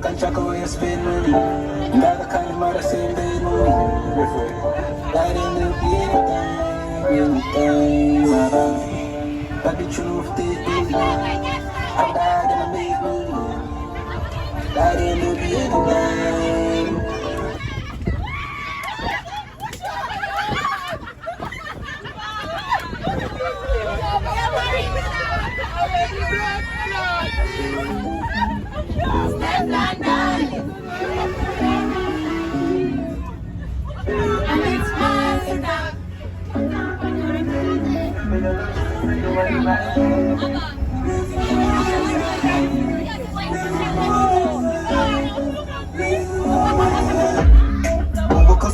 Can't track away your spend money. Never kind of mother same day money. Light in the anytime, but the truth is big. I'm not gonna make money. Light in the anytime.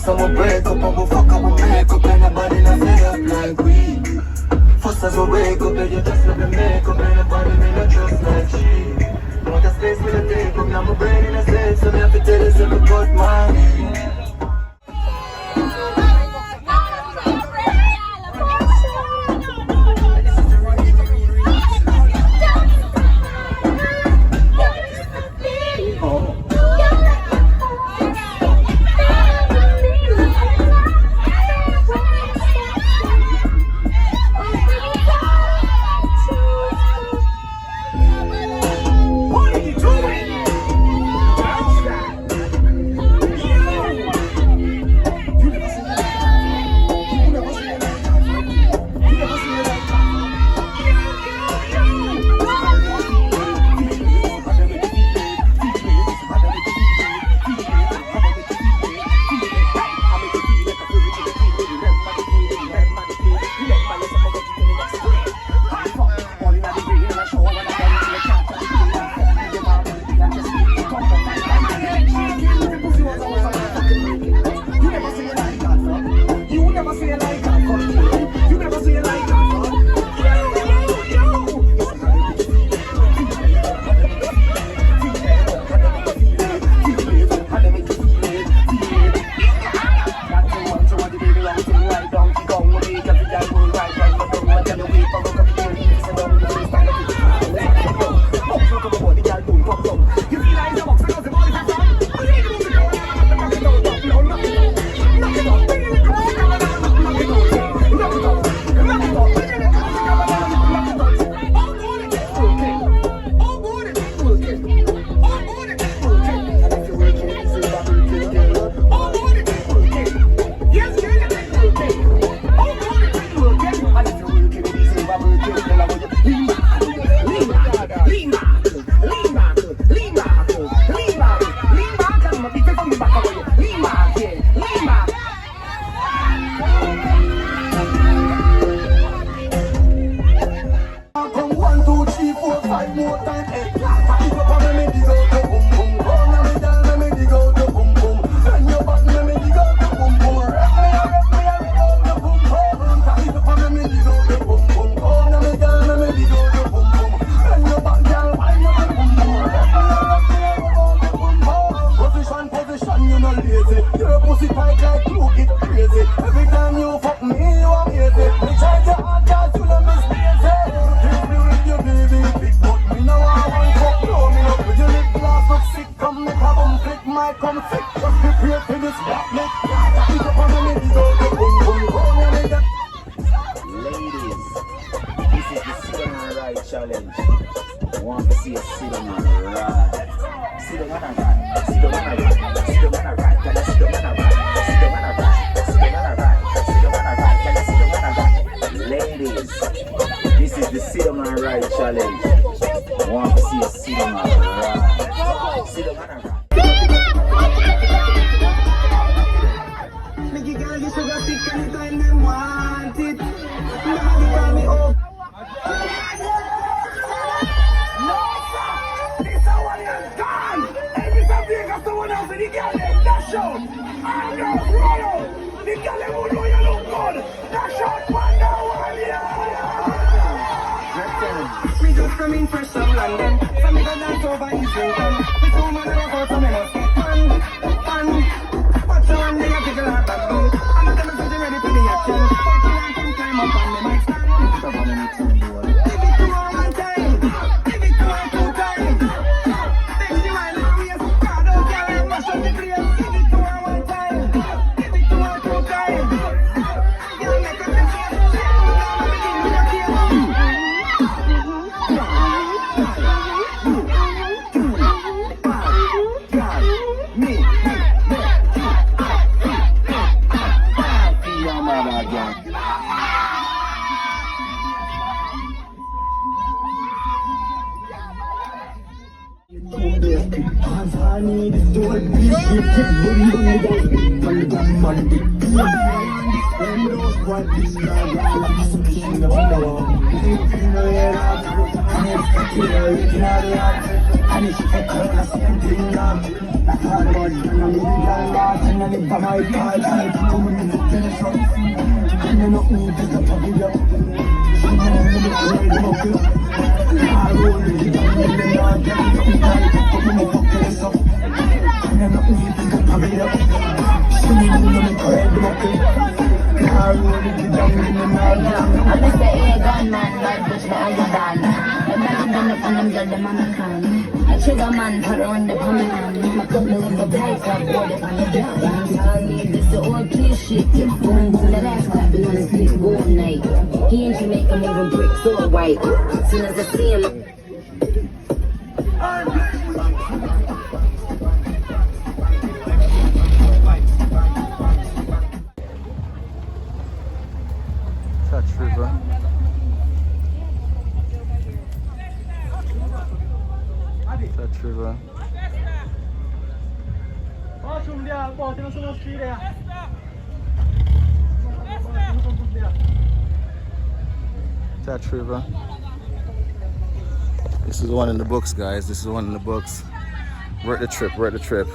I'ma break up, I'ma fuck up, I'ma make up, and nobody not fed up like we. First as I wake up, and you just love the makeup, and nobody me not trust like she. Want a space me to take up, now my brain in a state, so me have to tell you something about money. Challenge. Want to see a sit down and ride. Sit down and ride. Sit down and ride. Sit down and ride. Can I sit down and ride? Sit down and ride. Sit down and ride. Sit down and ride. Can I sit down and ride? Ladies, this is the sit down and ride challenge. Want to see a sit down and ride. Sit down and ride. Make you girl, you sugar stick anytime them want it. Nobody call me up. Someone else and the girl them dash out. I'm not royal. The girl them who know you look good. Dash out one now one year. We just come in fresh from London. So me go dance over Islington. We two man and a girl so me no skip fun. Watch you one day I take a lot of good. I'm not them so ready for the action. But you want some climb up on the mic stand. So for the next one do it. Give it to her one time. Give it to her two times. Then she whine her waist. Cause I need is to help me keep it moving on the when those white fish are gone, I'm pushing the window. In the air, I'm in the air. And it's a color, something now. That's hard about it. I'm in the yard, and I live by my car. I come with the finish up. And I know who is the top of you. I'm in the trade of you. I roll it down in the yard, and I know I'm fucking this up. And I know who is the top of you. I'm in the trade of you. I roll it down in the yard. I'm Mr. A gunman, like bitch, but I got done. Everybody done up on them girl, them on the can. I trigger man, put on the promenade. I put me in the tight up, board up on the ground. I'm telling this the old police shit. Going to the last clapping on his feet all night. He in Jamaica moving bricks all white. Soon as I see him. Touch River. Touch River. Touch River. This is one in the books, guys. This is one in the books. We're at the trip. We're at the trip.